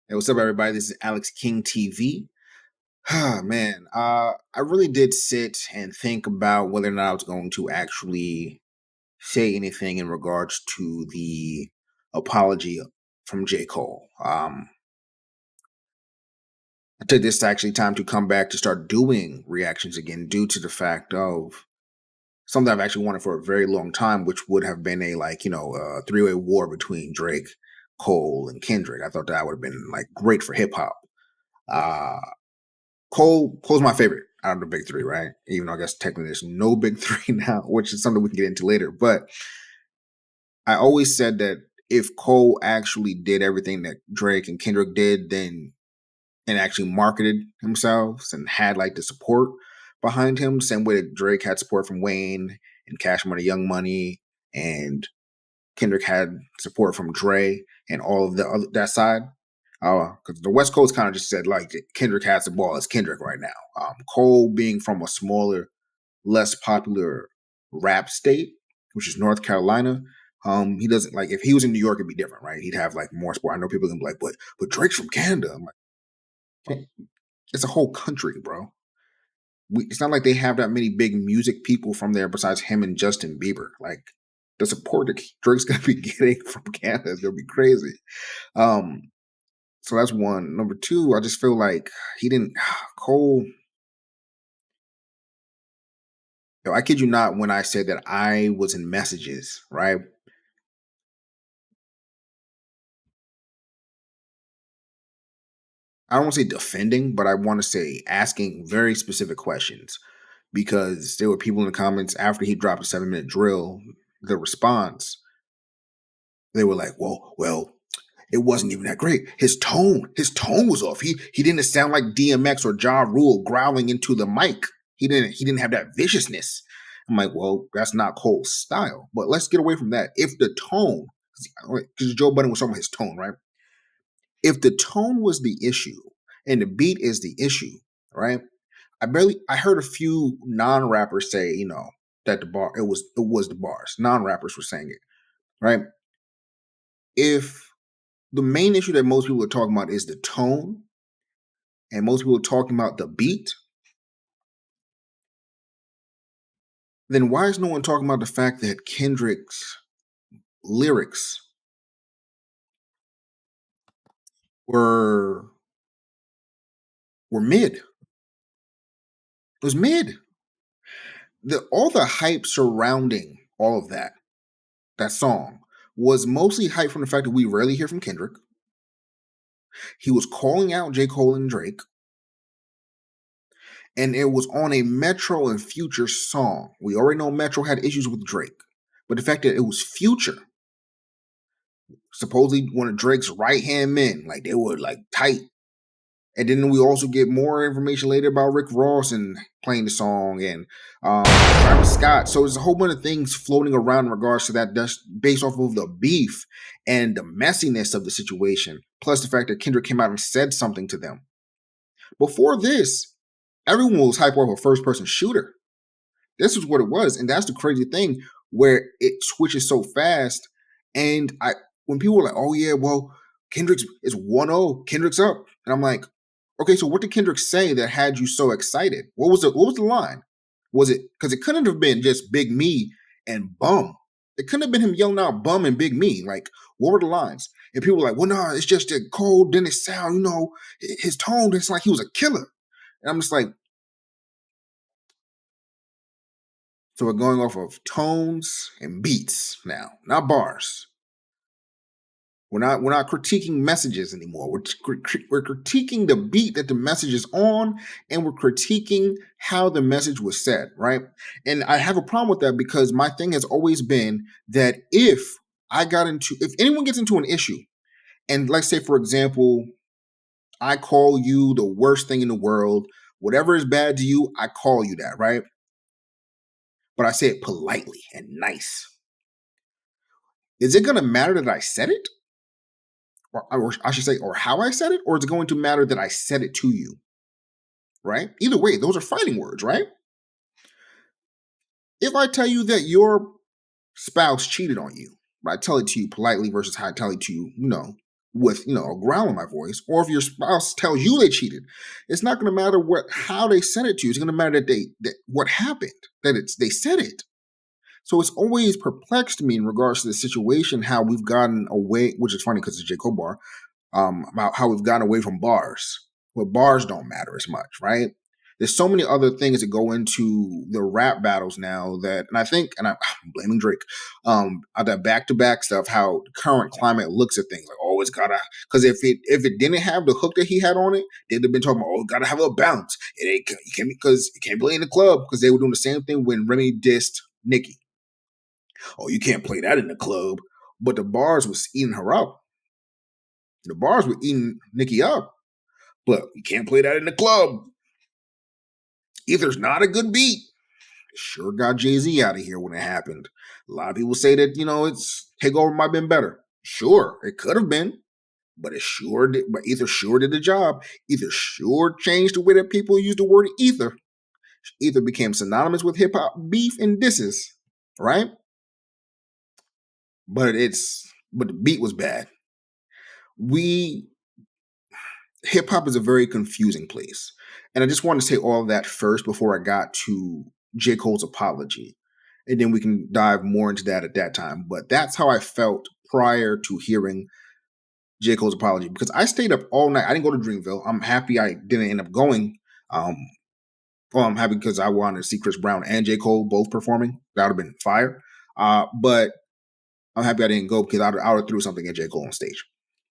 Hey, what's up, everybody? This is Alex King TV. Ah, man, I really did sit and think about whether or not I was going to actually say anything in regards to the apology from J. Cole. I took this actually time to come back to start doing reactions again due to the fact of something I've actually wanted for a very long time, which would have been a three-way war between Drake, Cole, and Kendrick. I thought that would have been like great for hip hop. Uh, Cole's my favorite out of the big three, right? Even though I guess technically there's no big three now, which is something we can get into later. But I always said that if Cole actually did everything that Drake and Kendrick did, then and actually marketed himself and had like the support behind him, same way that Drake had support from Wayne and Cash Money, Young Money, and Kendrick had support from Dre and all of the other that side. Because the West Coast kind of just said like Kendrick has the ball as Kendrick right now. Cole being from a smaller, less popular rap state, which is North Carolina. He doesn't like if he was in New York, it'd be different, right? He'd have like more support. I know people can be like, but Drake's from Canada. I'm like, it's a whole country, bro. It's not like they have that many big music people from there besides him and Justin Bieber. Like the support that Drake's gonna be getting from Canada is gonna be crazy. Um, so that's one. Number two, I just feel like he didn't Cole. I kid you not when I said that I was in messages, right? I don't want to say defending, but I want to say asking very specific questions because there were people in the comments after he dropped a 7 minute drill. The response, they were like, well, it wasn't even that great. His tone was off. He didn't sound like DMX or Ja Rule growling into the mic. He didn't have that viciousness. I'm like, well, that's not Cole's style. But let's get away from that. If the tone, because Joe Budden was talking about his tone, right? If the tone was the issue and the beat is the issue, right? I heard a few non-rappers say, that it was the bars. Non-rappers were saying it, right? If the main issue that most people are talking about is the tone, and most people are talking about the beat, then why is no one talking about the fact that Kendrick's lyrics were were mid? It was mid. All the hype surrounding all of that song was mostly hype from the fact that we rarely hear from Kendrick. He was calling out J. Cole and Drake, and it was on a Metro and Future song. We already know Metro had issues with Drake, but the fact that it was Future, supposedly one of Drake's right hand men, like they were like tight. And then we also get more information later about Rick Ross and playing the song and Travis Scott. So there's a whole bunch of things floating around in regards to that, that's based off of the beef and the messiness of the situation. Plus the fact that Kendrick came out and said something to them. Before this, everyone was hype off a first person shooter. This was what it was, and that's the crazy thing where it switches so fast. And when people were like, "Oh yeah, well, Kendrick's is 1-0, Kendrick's up," and I'm like, "Okay, so what did Kendrick say that had you so excited? What was the line? Was it because it couldn't have been just Big Me and Bum? It couldn't have been him yelling out Bum and Big Me. Like, what were the lines?" And people were like, "Well, no, it's just that Cole didn't sound, his tone. It's like he was a killer." And I'm just like, so we're going off of tones and beats now, not bars. We're not critiquing messages anymore. We're critiquing the beat that the message is on, and we're critiquing how the message was said, right? And I have a problem with that because my thing has always been that if anyone gets into an issue, and let's say for example, I call you the worst thing in the world, whatever is bad to you, I call you that, right? But I say it politely and nice. Is it going to matter that I said it? Or I should say, or how I said it? Or is it going to matter that I said it to you? Right? Either way, those are fighting words, right? If I tell you that your spouse cheated on you, I tell it to you politely versus how I tell it to you, with a growl in my voice, or if your spouse tells you they cheated, it's not going to matter how they said it to you. It's going to matter that what happened, they said it. So it's always perplexed me in regards to the situation how we've gotten away, which is funny because it's a J. Cole bar, about how we've gotten away from bars. Where bars don't matter as much, right? There's so many other things that go into the rap battles now and I'm blaming Drake, that back to back stuff, how the current climate looks at things like, oh, it's gotta, because if it didn't have the hook that he had on it, they'd have been talking about, oh, it gotta have a bounce. It ain't, you can't, because you can't play in the club, because they were doing the same thing when Remy dissed Nicki. Oh, you can't play that in the club. But the bars was eating her up. The bars were eating Nicki up. But you can't play that in the club. If there's not a good beat, it sure got Jay-Z out of here when it happened. A lot of people say that, it's Takeover might have been better. Sure, it could have been, but it sure did, but either sure did the job, either sure changed the way that people use the word ether. Ether became synonymous with hip hop beef and disses, right? But the beat was bad. We Hip hop is a very confusing place. And I just want to say all of that first before I got to J. Cole's apology. And then we can dive more into that at that time. But that's how I felt prior to hearing J. Cole's apology, because I stayed up all night. I didn't go to Dreamville. I'm happy I didn't end up going. Um, well, I'm happy because I wanted to see Chris Brown and J. Cole both performing. That would have been fire. But I'm happy I didn't go because I would have threw something at J. Cole on stage.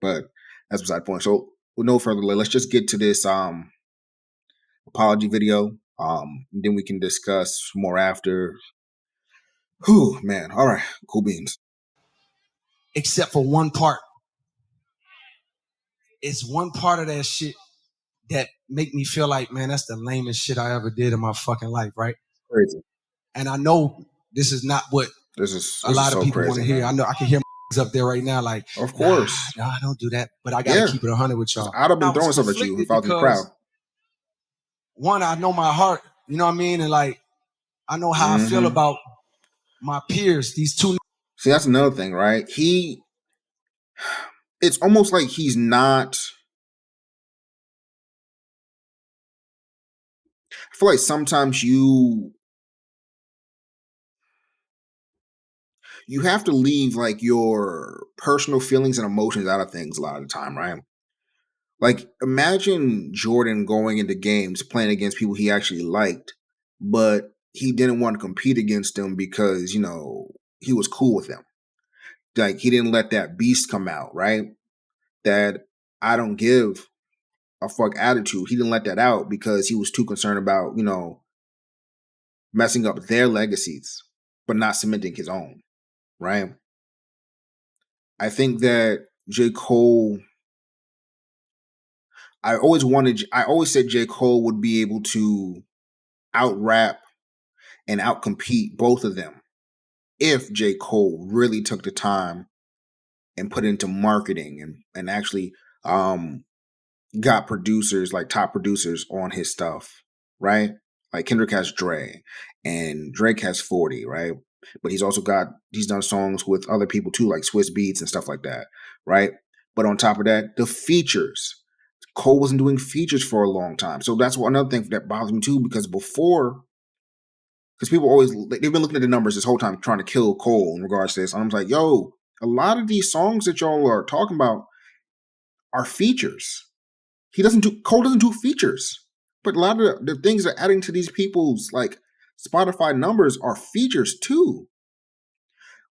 But that's beside the point. So with no further delay, let's just get to this apology video. Then we can discuss more after. Whew, man. All right. Cool beans. Except for one part. It's one part of that shit that make me feel like, man, that's the lamest shit I ever did in my fucking life, right? Crazy. And I know this is not what a lot of so people want to hear. man. I know I can hear up there right now, like, Of course. nah, don't do that. But I got to keep it 100 with y'all. I'd have been I was throwing stuff at you conflicted if I was in the crowd. because one, I know my heart, you know what I mean? And like, I know how I feel about my peers, these two. See, that's another thing, right? It's almost like he's not. I feel like sometimes you have to leave like your personal feelings and emotions out of things a lot of the time, right? Like, imagine Jordan going into games playing against people he actually liked, but he didn't want to compete against them because, he was cool with them. Like, he didn't let that beast come out, right? That I don't give a fuck attitude. He didn't let that out because he was too concerned about, messing up their legacies, but not cementing his own, right? I think that J. Cole, I always said J. Cole would be able to out rap and outcompete both of them if J. Cole really took the time and put into marketing and actually got producers, like top producers, on his stuff, right? Like Kendrick has Dre and Drake has 40, right? But he's done songs with other people too, like Swiss Beats and stuff like that, right? But on top of that, the features. Cole wasn't doing features for a long time. So that's another thing that bothers me too, because people always, they've been looking at the numbers this whole time trying to kill Cole in regards to this. And I'm like, yo, a lot of these songs that y'all are talking about are features. Cole doesn't do features. But a lot of the things that are adding to these people's like Spotify numbers are features too.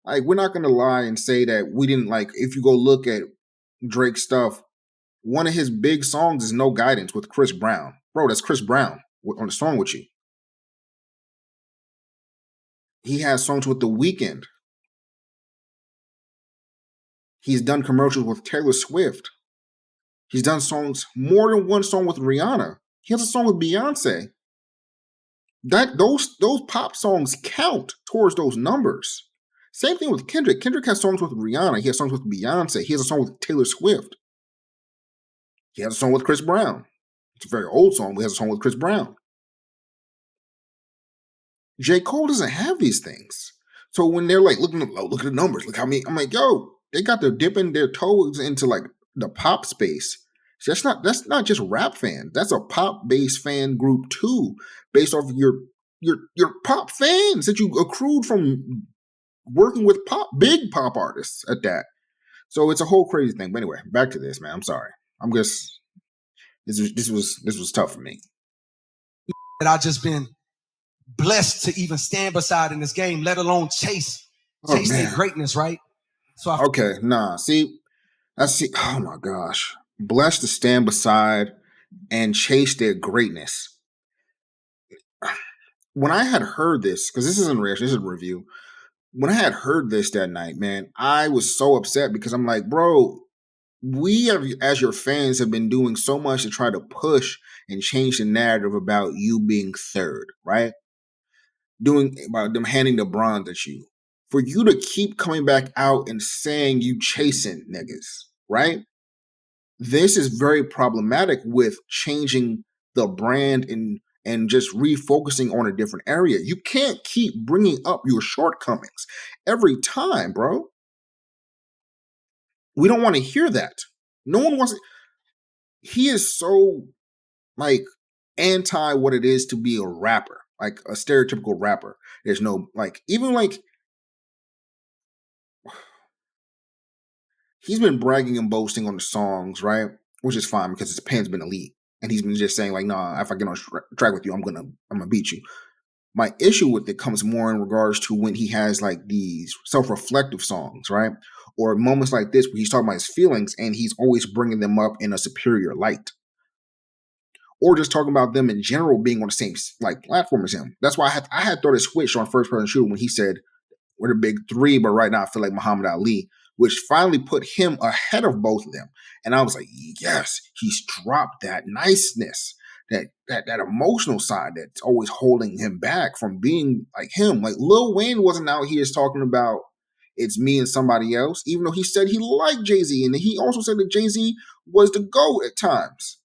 Like, we're not gonna lie and say that we didn't, like, if you go look at Drake's stuff, one of his big songs is No Guidance with Chris Brown. Bro, that's Chris Brown on the song with you. He has songs with The Weeknd. He's done commercials with Taylor Swift. He's done more than one song with Rihanna. He has a song with Beyonce. Those pop songs count towards those numbers. Same thing with Kendrick. Kendrick has songs with Rihanna. He has songs with Beyonce. He has a song with Taylor Swift. He has a song with Chris Brown. It's a very old song, but he has a song with Chris Brown. J. Cole doesn't have these things. So when they're like, look at the numbers, look how many, I'm like, yo, they got to dipping their toes into like the pop space. That's not just rap fans. That's a pop based fan group too, based off of your pop fans that you accrued from working with big pop artists at that. So it's a whole crazy thing. But anyway, back to this, man. I'm sorry. I'm just this was tough for me. That I just been blessed to even stand beside in this game, let alone Oh chase their man. greatness, right? So I Okay, nah. See. Oh my gosh. Blessed to stand beside and chase their greatness. When I had heard this, because this isn't reaction, this is a review. When I had heard this that night, man, I was so upset because I'm like, bro, we have, as your fans, have been doing so much to try to push and change the narrative about you being third, right? Doing about them handing the bronze at you. For you to keep coming back out and saying you chasing niggas, right? This is very problematic with changing the brand and just refocusing on a different area. You can't keep bringing up your shortcomings every time, bro. We don't want to hear that. No one wants. He is so like anti what it is to be a rapper, like a stereotypical rapper. There's no like even like he's been bragging and boasting on the songs, right? Which is fine because his pen's been elite, and he's been just saying like, "Nah, if I get on track with you, I'm gonna beat you." My issue with it comes more in regards to when he has like these self-reflective songs, right? Or moments like this where he's talking about his feelings and he's always bringing them up in a superior light, or just talking about them in general being on the same like platform as him. That's why I had thought it switched on first person shooter when he said we're the big three, but right now I feel like Muhammad Ali, which finally put him ahead of both of them. And I was like, yes, he's dropped that niceness, that emotional side that's always holding him back from being like him. Like Lil Wayne wasn't out here talking about it's me and somebody else, even though he said he liked Jay-Z, and he also said that Jay-Z was the GOAT at times.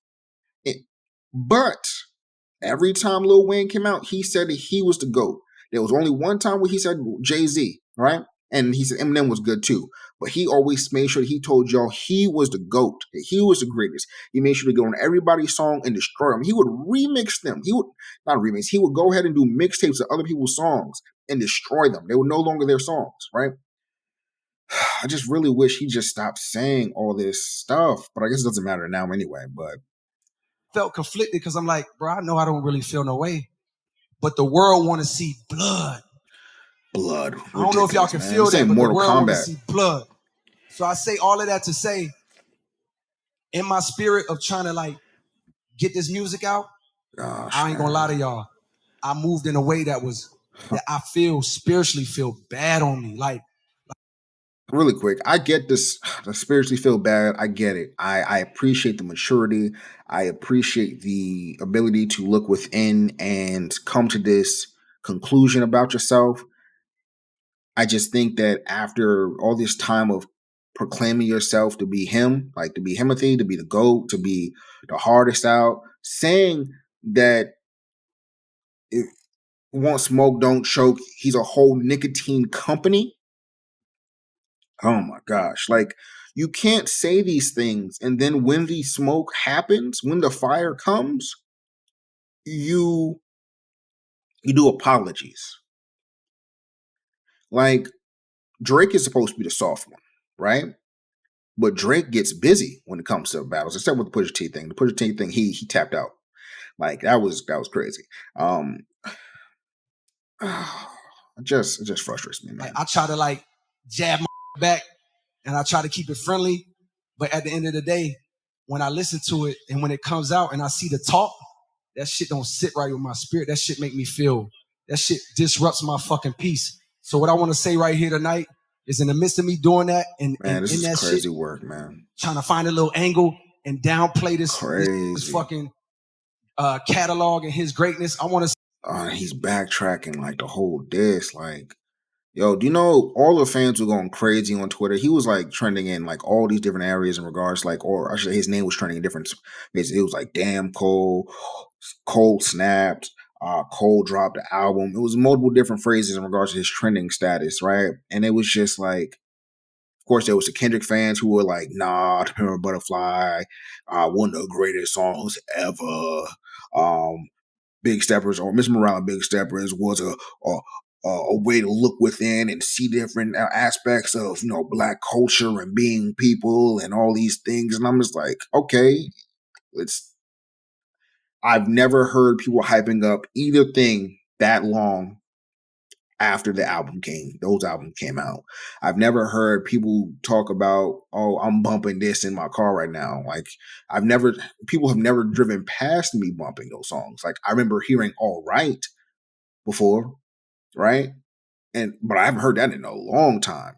But every time Lil Wayne came out, he said that he was the GOAT. There was only one time where he said Jay-Z, right? And he said Eminem was good too. But he always made sure that he told y'all he was the GOAT, that he was the greatest. He made sure to go on everybody's song and destroy them. He would remix them. He would not remix, he would go ahead and do mixtapes of other people's songs and destroy them. They were no longer their songs, right? I just really wish he just stopped saying all this stuff. But I guess it doesn't matter now anyway. But felt conflicted because I'm like, bro, I know I don't really feel no way, but the world want to see blood. blood, I don't know if y'all ridiculous, can man. feel This that, ain't but the Mortal world want to Kombat. see blood. So I say all of that to say, in my spirit of trying to like get this music out, Gosh, I ain't gonna lie to man. y'all. I moved in a way that I feel spiritually feel bad on me. Like Really quick, I get this. I spiritually feel bad. I get it. I appreciate the maturity. I appreciate the ability to look within and come to this conclusion about yourself. I just think that after all this time of proclaiming yourself to be him, like to be Himothy, to be the GOAT, to be the hardest out, saying that if want smoke, don't choke, he's a whole nicotine company. Oh my gosh. Like you can't say these things and then when the smoke happens, when the fire comes, you you do apologies. Like Drake is supposed to be the soft one, right? But Drake gets busy when it comes to battles, except with the Pusha T thing. The Pusha T thing, he tapped out. Like that was crazy. It just frustrates me, man. I try to like jab my back and I try to keep it friendly. But at the end of the day, when I listen to it and when it comes out and I see the talk, that shit don't sit right with my spirit. That shit make me feel, that shit disrupts my fucking peace. So what I want to say right here tonight is in the midst of me doing that and Man, this in is that shit, crazy work, man. trying to find a little angle and downplay this Crazy. fucking catalog and his greatness. I want to He's backtracking like the whole disc. Like, yo, do you know all the fans were going crazy on Twitter? He was like trending in like all these different areas in regards, like, or I should say his name was trending in different places. It was like, damn, Cole snapped, Cole dropped the album. It was multiple different phrases in regards to his trending status, right? And it was just like, Of course, there was the Kendrick fans who were like, "Nah, To Pimp a Butterfly, one of the greatest songs ever." Big Steppers or Miss Morale Big Steppers was a way to look within and see different aspects of black culture and being people and all these things. And I'm just like, okay, it's I've never heard people hyping up either thing that long after those albums came out. I've never heard people talk about, oh, I'm bumping this in my car right now. Like I've never people have never driven past me bumping those songs. Like I remember hearing All Right before, right? But I haven't heard that in a long time.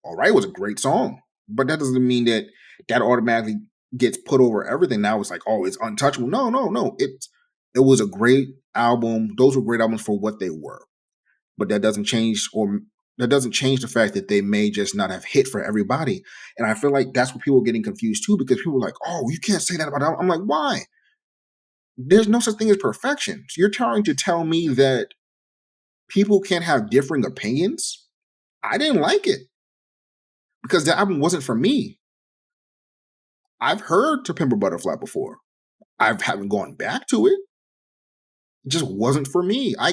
All Right was a great song, but that doesn't mean that automatically gets put over everything. Now it's like, oh, it's untouchable. No, no, no. It was a great album. Those were great albums for what they were. But that doesn't change the fact that they may just not have hit for everybody. And I feel like that's what people are getting confused too, because people are like, oh, you can't say that about that. I'm like, why? There's no such thing as perfection. So you're trying to tell me that people can't have differing opinions? I didn't like it because the album wasn't for me. I've heard To Pimp a Butterfly before. I haven't gone back to it. It just wasn't for me. I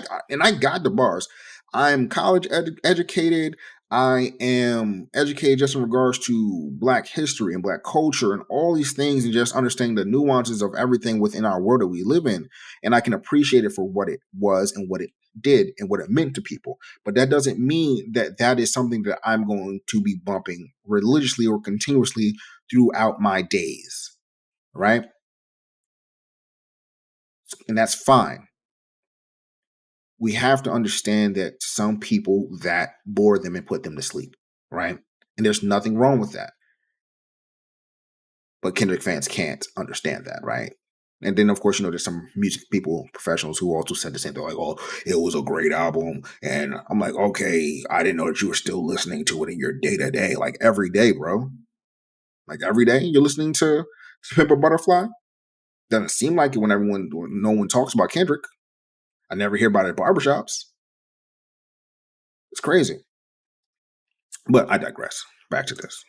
got the bars. I'm college educated. I am educated just in regards to Black history and Black culture and all these things, and just understanding the nuances of everything within our world that we live in. And I can appreciate it for what it was and what it did and what it meant to people. But that doesn't mean that that is something that I'm going to be bumping religiously or continuously throughout my days, right? And that's fine. We have to understand that some people that bore them and put them to sleep, right? And there's nothing wrong with that. But Kendrick fans can't understand that, right? And then, of course, there's some music people, professionals who also said the same thing, like, oh, it was a great album. And I'm like, okay, I didn't know that you were still listening to it in your day to day, like every day, bro. Like every day you're listening to Pimp a Butterfly. Doesn't seem like it when no one talks about Kendrick. I never hear about it at barbershops. It's crazy. But I digress. Back to this.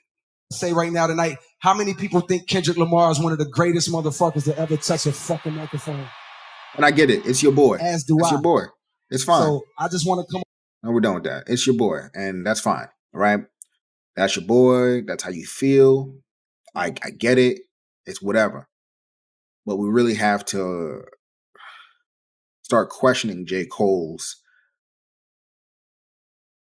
Say right now tonight, how many people think Kendrick Lamar is one of the greatest motherfuckers to ever touch a fucking microphone? And I get it. It's your boy. As do It's I. your boy. It's fine. So I just want to come. And we're done with that. It's your boy. And that's fine. All right. That's your boy. That's how you feel. I get it. It's whatever. But we really have to start questioning J. Cole's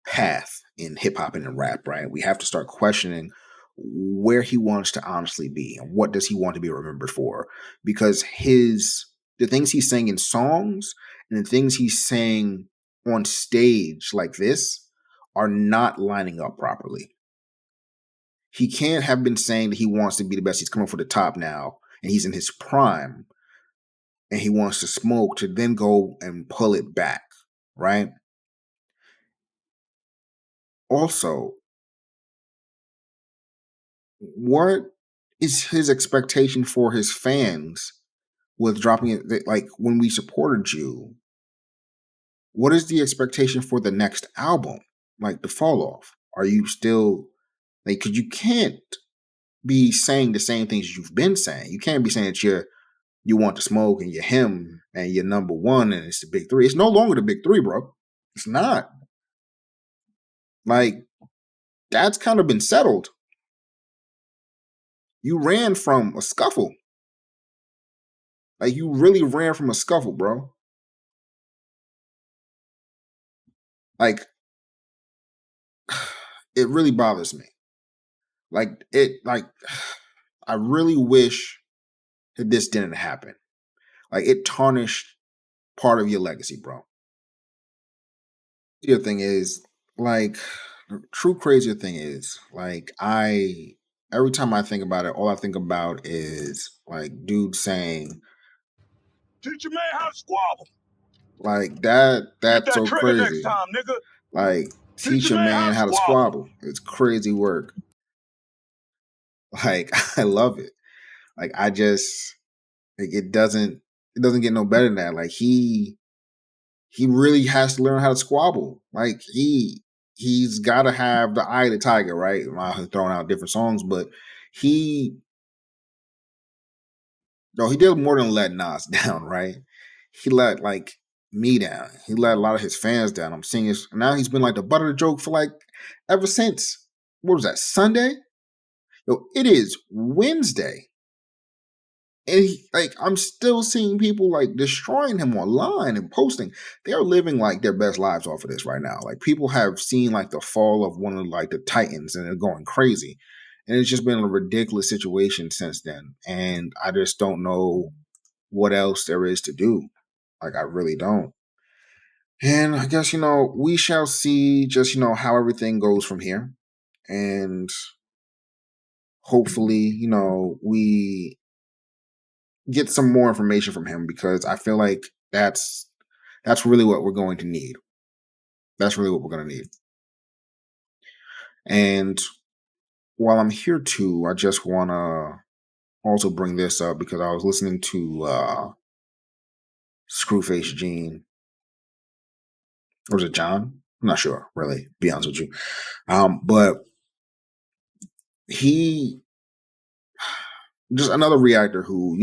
path in hip hop and in rap, right? We have to start questioning where he wants to honestly be and what does he want to be remembered for, because the things he's saying in songs and the things he's saying on stage like this are not lining up properly. He can't have been saying that he wants to be the best. He's coming for the top now and he's in his prime and he wants to smoke to then go and pull it back, right? Also, what is his expectation for his fans with dropping it? Like when we supported you, what is the expectation for the next album? Like the fall off? Are you still like? Because you can't be saying the same things you've been saying. You can't be saying that you want to smoke and you're him and you're number one and it's the big three. It's no longer the big three, bro. It's not. Like that's kind of been settled. You ran from a scuffle. Like you really ran from a scuffle, bro. Like it really bothers me. Like I really wish that this didn't happen. Like it tarnished part of your legacy, bro. The other thing is, like, the true crazier thing is, like, I every time I think about it, all I think about is like dude saying, Teach a man how to squabble. like that Get that's that so trigger next crazy. time, nigga. Like Teach teach a a man how man to how to squabble. squabble. It's crazy work. Like I love it. Like I just like it doesn't get no better than that. Like he really has to learn how to squabble. Like he's got to have the eye of the tiger, right? He's throwing out different songs, but he no, he did more than let Nas down, right? He let like me down. He let a lot of his fans down. I'm seeing his now. He's been like the butt of the joke for like ever since. What was that, Sunday? Yo, it is Wednesday. And like I'm still seeing people like destroying him online and posting. They are living like their best lives off of this right now. Like people have seen like the fall of one of like the titans, and they're going crazy. And it's just been a ridiculous situation since then. And I just don't know what else there is to do. Like I really don't. And I guess we shall see just how everything goes from here. And hopefully, we get some more information from him, because I feel like that's really what we're going to need. That's really what we're going to need. And while I'm here too, I just want to also bring this up because I was listening to Screwface Gene. Or was it John? I'm not sure, really, to be honest with you. But he just another reactor who,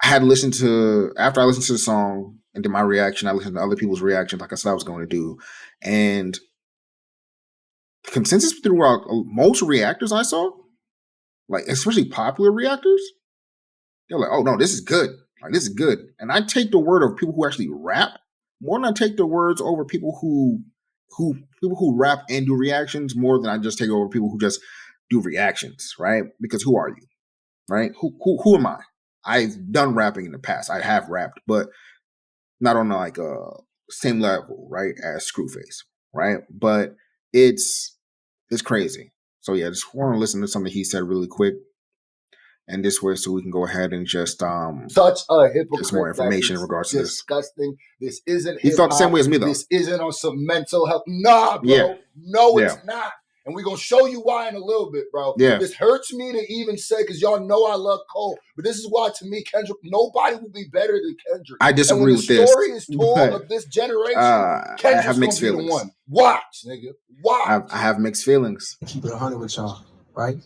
I had listened to after I listened to the song and did my reaction, I listened to other people's reactions, like I said I was going to do. And the consensus throughout most reactors I saw, like especially popular reactors, they're like, "Oh no, this is good. Like this is good." And I take the word of people who actually rap more than I take the words over people who rap and do reactions more than I just take over people who just do reactions, right? Because who are you, right? Who am I? I've done rapping in the past. I have rapped, but not on like a same level, right, as Screwface, right? But it's crazy. So yeah, just want to listen to something he said really quick, and this way, so we can go ahead and just such a get some more hypocrite that information in it's regards to this. disgusting. This isn't He hip felt the same hop. way as me, though. This isn't on some mental health. Nah, Yeah, bro. No, yeah, it's not. And we're gonna show you why in a little bit, bro. yeah. This hurts me to even say because y'all know I love Cole, but this is why to me, Kendrick, nobody will be better than Kendrick. I And when disagree the with this, story is told but of this generation, I Kendrick's have gonna mixed be the feelings. one. Watch, nigga. Watch. I have mixed feelings. Keep it 100 with y'all, right?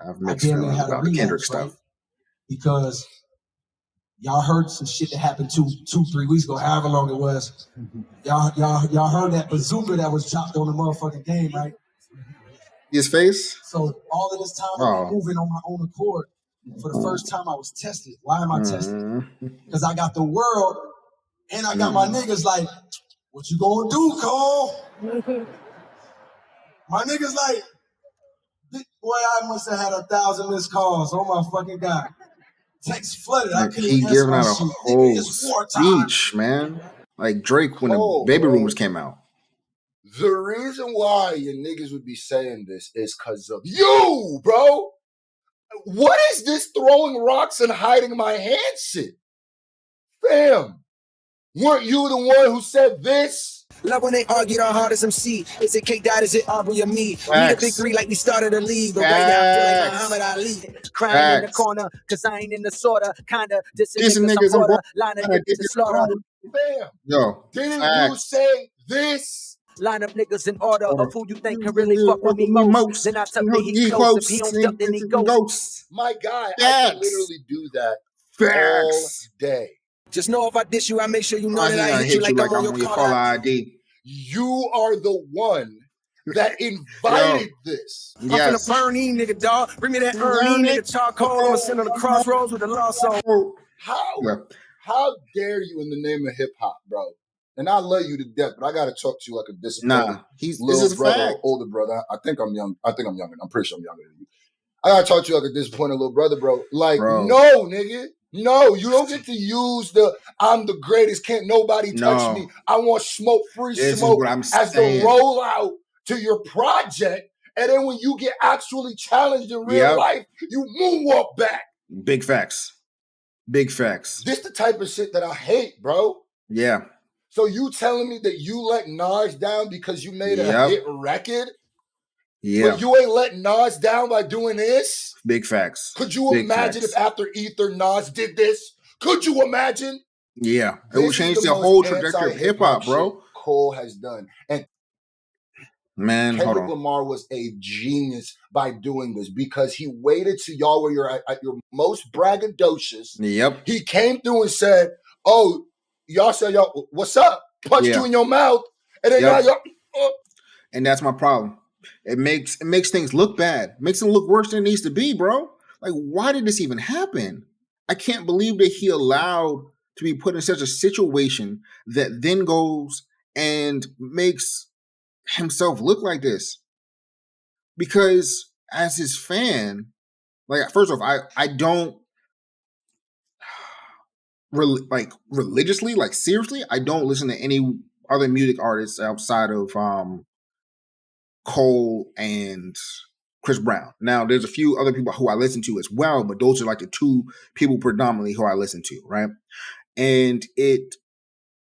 I have I mixed damn near feelings had a about the Kendrick relapse, stuff. right? Because y'all heard some shit that happened 3 weeks ago, however long it was. Y'all heard that bazooka that was chopped on the motherfucking game, right? His face. So all of this time of me moving on my own accord, for the first time I was tested. Why am I tested? Because I got the world and I got my niggas like, what you gonna do, Cole? My niggas like, boy, I must have had 1,000 missed calls. Oh my fucking God. Text flooded. I Like couldn't he even answer giving my out a shit. Nigga, whole it's wartime. speech, man. Like Drake when the Cole, Baby bro. Rumors came out. The reason why your niggas would be saying this is because of you, bro. What is this throwing rocks and hiding my hand shit? Fam, weren't you the one who said this? Love when they argue the hardest MC. Is it K Dot? Is it Aubrey or me? We the big three like we started a league, but right now I feel like Muhammad Ali. Crying in the corner, cause I ain't in the sorta. Kinda dissing niggas, I'm border. Line of niggas to slaughter. Fam, Yo, didn't you say this? Line up niggas in order of who you think can really fuck with me most. Then I tuck the heat close. If he don't duck, then he ghosts. My guy, I can literally do that all day. Just know if I diss you, I make sure you know that I I hit you like I'm on your caller ID. You are the one that invited this. I'm finna burn these nigga, dog. Bring me that Ernie nigga charcoal. I'ma send on the crossroads with the law song. How dare you in the name of hip hop, bro? And I love you to death, but I gotta talk to you like a disciplined little brother or older brother. I think I'm young. I think I'm younger. I'm pretty sure I'm younger than you. I gotta talk to you like a disappointed little brother, bro. Like, no, nigga. No, you don't get to use the I'm the greatest, can't nobody touch me. I want smoke, free smoke as the rollout to your project. And then when you get actually challenged in real life, you moonwalk back. Big facts. Big facts. This the type of shit that I hate, bro. Yeah. So you telling me that you let Nas down because you made a hit record? Yeah. But you ain't letting Nas down by doing this? Big facts. Could you imagine if after Ether Nas did this? Could you imagine? Yeah. It would change the whole trajectory of hip hop, bro. Cole has done. And man, Kendrick Lamar was a genius by doing this because he waited till y'all were at your most braggadocious. Yep. He came through and said, "Oh, y'all said y'all, what's up?" Punched you in your mouth, and then now y'all. And that's my problem. It makes things look bad. Makes them look worse than it needs to be, bro. Like, why did this even happen? I can't believe that he allowed to be put in such a situation that then goes and makes himself look like this. Because as his fan, like, first off, I don't like religiously, like seriously, I don't listen to any other music artists outside of Cole and Chris Brown. Now, there's a few other people who I listen to as well, but those are like the two people predominantly who I listen to, right? And it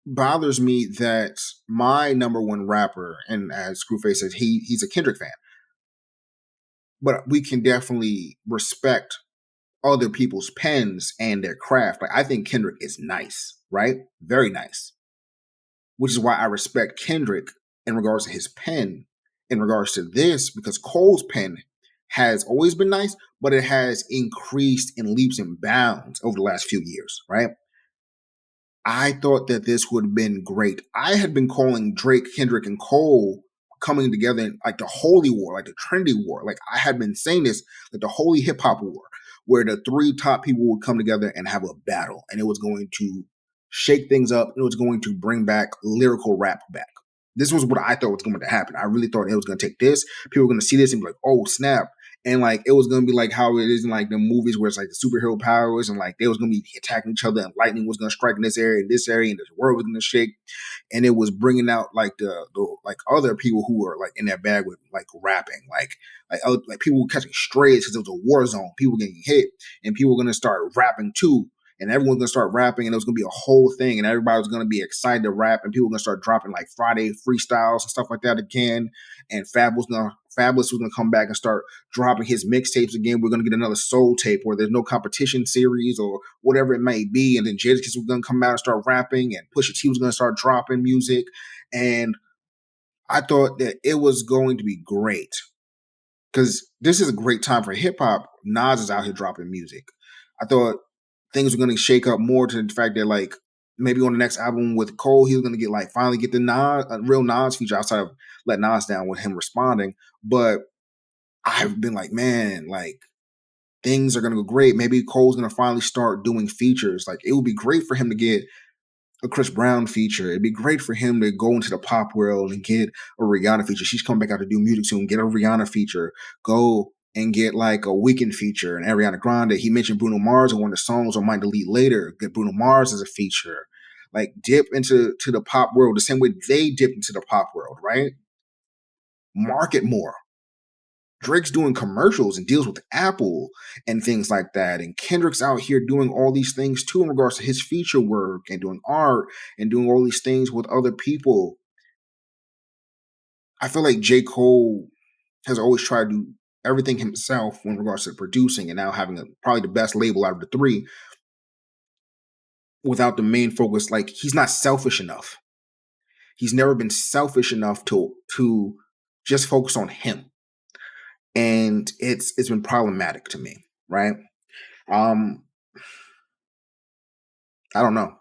bothers me that my number one rapper, and as Screwface says, he's a Kendrick fan, but we can definitely respect other people's pens and their craft. Like, I think Kendrick is nice, right? Very nice, which is why I respect Kendrick in regards to his pen. In regards to this, because Cole's pen has always been nice, but it has increased in leaps and bounds over the last few years, right? I thought that this would have been great. I had been calling Drake, Kendrick, and Cole coming together in like the holy war, like the Trinity war. Like, I had been saying this, like the holy hip hop war, where the three top people would come together and have a battle, and it was going to shake things up. It was going to bring back lyrical rap back. This was what I thought was going to happen. I really thought it was going to take this. People were going to see this and be like, "Oh snap!" And like it was going to be like how it is in like the movies where it's like the superhero powers and like they was going to be attacking each other and lightning was going to strike in this area and the world was going to shake. And it was bringing out like the like other people who were like in that bag with like rapping, like people were catching strays because it was a war zone. People were getting hit and people were going to start rapping too. And everyone's gonna start rapping, and it was gonna be a whole thing, and everybody was gonna be excited to rap, and people were gonna start dropping like Friday freestyles and stuff like that again. And Fabulous was gonna come back and start dropping his mixtapes again. We're gonna get another soul tape where there's no competition series or whatever it may be. And then Jadakiss was gonna come out and start rapping, and Pusha T was gonna start dropping music. And I thought that it was going to be great because this is a great time for hip hop. Nas is out here dropping music. I thought things were going to shake up more to the fact that like maybe on the next album with Cole, he was going to get like finally get the Nas, a real Nas feature outside of Let Nas Down with him responding. But I've been like, man, like things are going to go great. Maybe Cole's going to finally start doing features. Like it would be great for him to get a Chris Brown feature. It'd be great for him to go into the pop world and get a Rihanna feature. She's coming back out to do music soon. Get a Rihanna feature. Go and get like a Weekend feature and Ariana Grande. He mentioned Bruno Mars in one of the songs on Might Delete Later. Get Bruno Mars as a feature. Like dip into the pop world the same way they dipped into the pop world, right? Market more. Drake's doing commercials and deals with Apple and things like that. And Kendrick's out here doing all these things too in regards to his feature work and doing art and doing all these things with other people. I feel like J. Cole has always tried to do everything himself in regards to producing and now having probably the best label out of the three without the main focus. Like he's not selfish enough. He's never been selfish enough to just focus on him. And it's been problematic to me, right? Um, I don't know.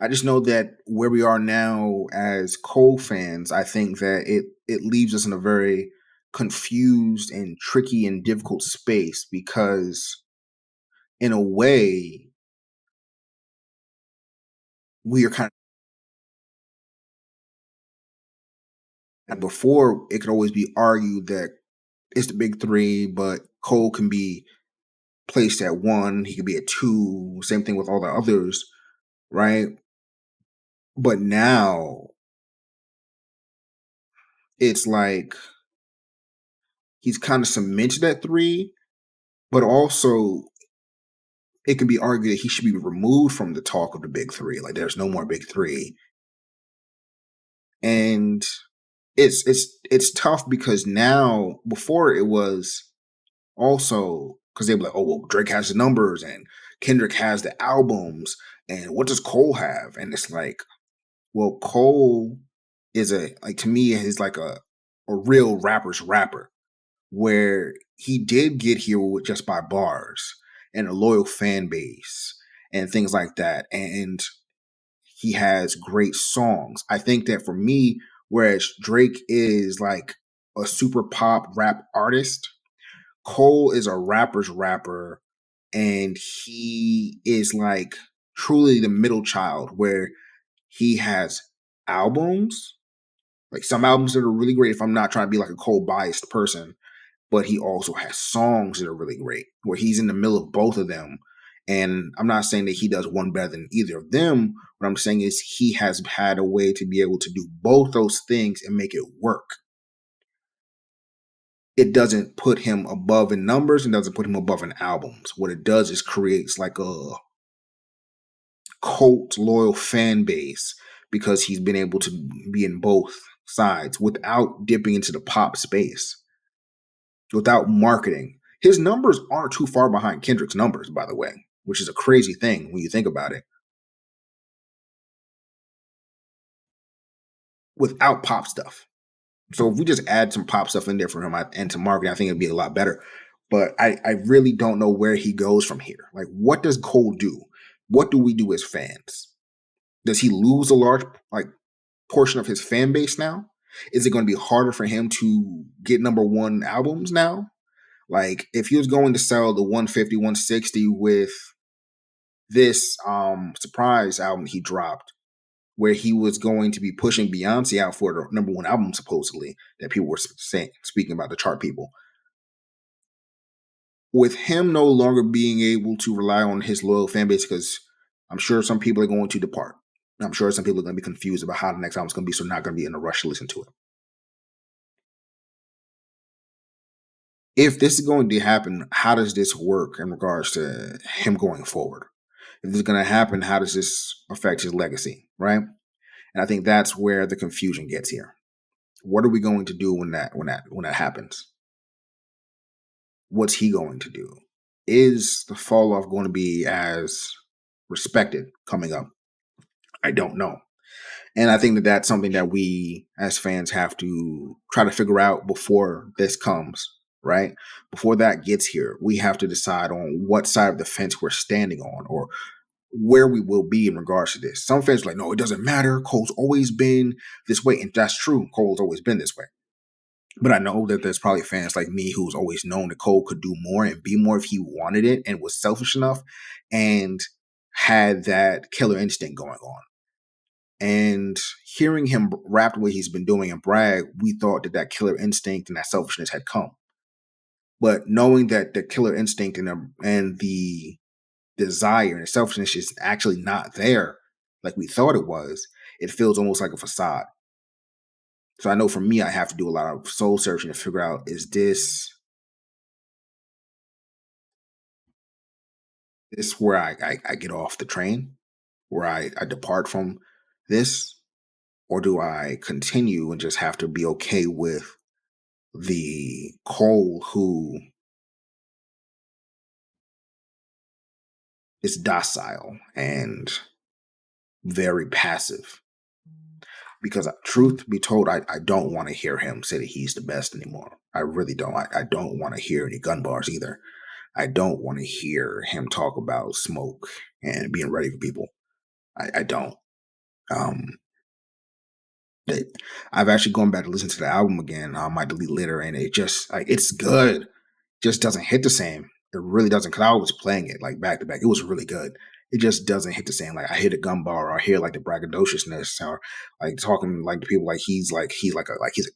I just know that where we are now as Cole fans, I think that it leaves us in a very confused and tricky and difficult space because in a way we are kind of before it could always be argued that it's the big three, but Cole can be placed at one, he could be at two, same thing with all the others, right? But now it's like he's kind of cemented at three, but also it can be argued that he should be removed from the talk of the big three. Like there's no more big three. And it's tough because now before it was also because they'd be like, oh well, Drake has the numbers and Kendrick has the albums, and what does Cole have? And it's like, well, Cole is a like to me is like a real rapper's rapper, where he did get here with just by bars and a loyal fan base and things like that. And he has great songs. I think that for me, whereas Drake is like a super pop rap artist, Cole is a rapper's rapper, and he is like truly the middle child where he has albums, like some albums that are really great if I'm not trying to be like a Cole biased person, but he also has songs that are really great where he's in the middle of both of them. And I'm not saying that he does one better than either of them. What I'm saying is he has had a way to be able to do both those things and make it work. It doesn't put him above in numbers and doesn't put him above in albums. What it does is creates like a cult loyal fan base because he's been able to be in both sides without dipping into the pop space, without marketing. His numbers aren't too far behind Kendrick's numbers, by the way, which is a crazy thing when you think about it. Without pop stuff. So if we just add some pop stuff in there for him and to marketing, I think it'd be a lot better. But I really don't know where he goes from here. Like, what does Cole do? What do we do as fans? Does he lose a large portion of his fan base now? Is it going to be harder for him to get number one albums now? Like, if he was going to sell the 150, 160 with this surprise album he dropped, where he was going to be pushing Beyonce out for the number one album, supposedly, that people were saying, speaking about the chart people. With him no longer being able to rely on his loyal fan base, because I'm sure some people are going to depart. I'm sure some people are going to be confused about how the next album is going to be, so not going to be in a rush to listen to it. If this is going to happen, how does this work in regards to him going forward? If this is going to happen, how does this affect his legacy, right? And I think that's where the confusion gets here. What are we going to do when that happens? What's he going to do? Is the fall off going to be as respected coming up? I don't know. And I think that that's something that we as fans have to try to figure out before this comes, right? Before that gets here, we have to decide on what side of the fence we're standing on or where we will be in regards to this. Some fans are like, no, it doesn't matter. Cole's always been this way. And that's true. Cole's always been this way. But I know that there's probably fans like me who's always known that Cole could do more and be more if he wanted it and was selfish enough and had that killer instinct going on. And hearing him rap the way he's been doing and brag, we thought that that killer instinct and that selfishness had come. But knowing that the killer instinct and the desire and the selfishness is actually not there like we thought it was, it feels almost like a facade. So I know for me, I have to do a lot of soul searching to figure out, is this where I get off the train, where I depart from this, or do I continue and just have to be okay with the Cole who is docile and very passive? Because truth be told, I don't want to hear him say that he's the best anymore. I really don't. I don't want to hear any gun bars either. I don't want to hear him talk about smoke and being ready for people. I don't. Um, I've actually gone back to listen to the album again on my delete later, and it just like it's good. Just doesn't hit the same. It really doesn't. Cause I was playing it like back to back. It was really good. It just doesn't hit the same. Like I hear the gun bar, or I hear like the braggadociousness, or like talking like to people like he's a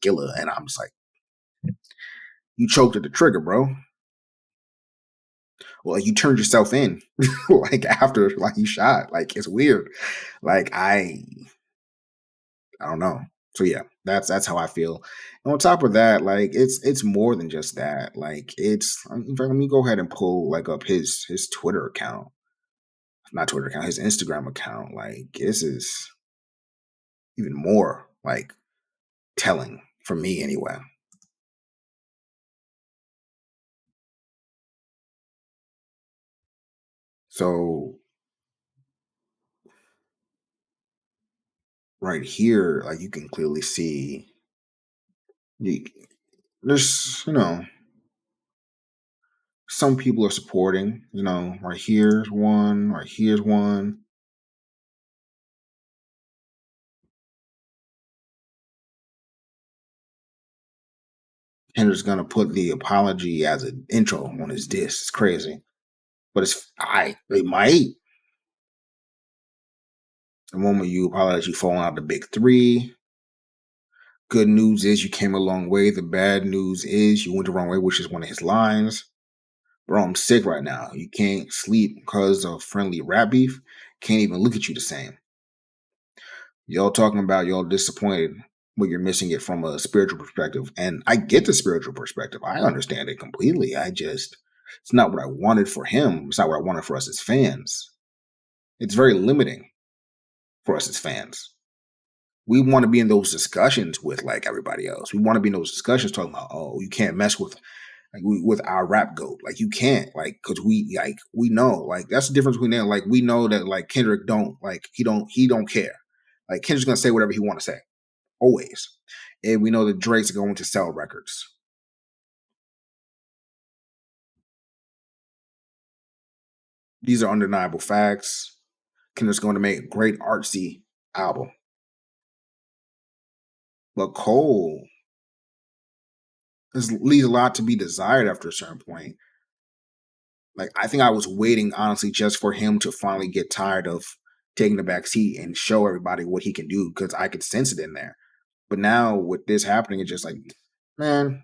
killer, and I'm just like, you choked at the trigger, bro. Well, you turned yourself in, like after like you shot. Like it's weird. Like I don't know. So yeah, that's how I feel. And on top of that, like it's more than just that. Like it's in fact, let me go ahead and pull like up his Twitter account. Not Twitter account, his Instagram account. Like this is even more like telling for me anyway. So right here, like you can clearly see there's some people are supporting, right here's one, right here's one. Kendrick's gonna put the apology as an intro on his disc. It's crazy. But they might. The moment you apologize, you falling out the big three. Good news is you came a long way. The bad news is you went the wrong way, which is one of his lines. Bro, I'm sick right now. You can't sleep because of friendly rap beef. Can't even look at you the same. Y'all talking about y'all disappointed when you're missing it from a spiritual perspective. And I get the spiritual perspective. I understand it completely. It's not what I wanted for him. It's not what I wanted for us as fans. It's very limiting for us as fans. We want to be in those discussions with like everybody else. We want to be in those discussions talking about, oh, you can't mess with with our rap goat. Like you can't, like, because we know, like that's the difference between them. Like we know that like Kendrick don't like he don't care. Like Kendrick's gonna say whatever he want to say, always. And we know that Drake's going to sell records. These are undeniable facts. Kendrick's going to make a great artsy album. But Cole leaves a lot to be desired after a certain point. Like I think I was waiting honestly just for him to finally get tired of taking the back seat and show everybody what he can do because I could sense it in there. But now with this happening, it's just like, man.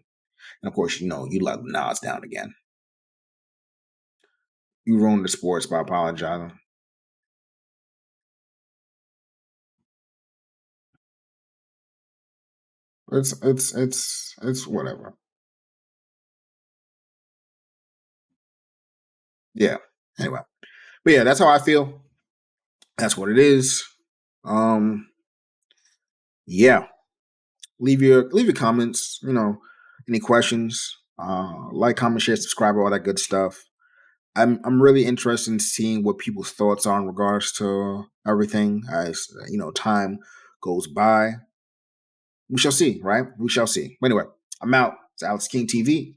And of course, you let Nas down again. You ruined the sports by apologizing. It's whatever. Yeah. Anyway, but yeah, that's how I feel. That's what it is. Yeah. Leave your comments. Any questions? Like, comment, share, subscribe, all that good stuff. I'm really interested in seeing what people's thoughts are in regards to everything as time goes by. We shall see, right? We shall see. But anyway, I'm out. It's Alex King TV.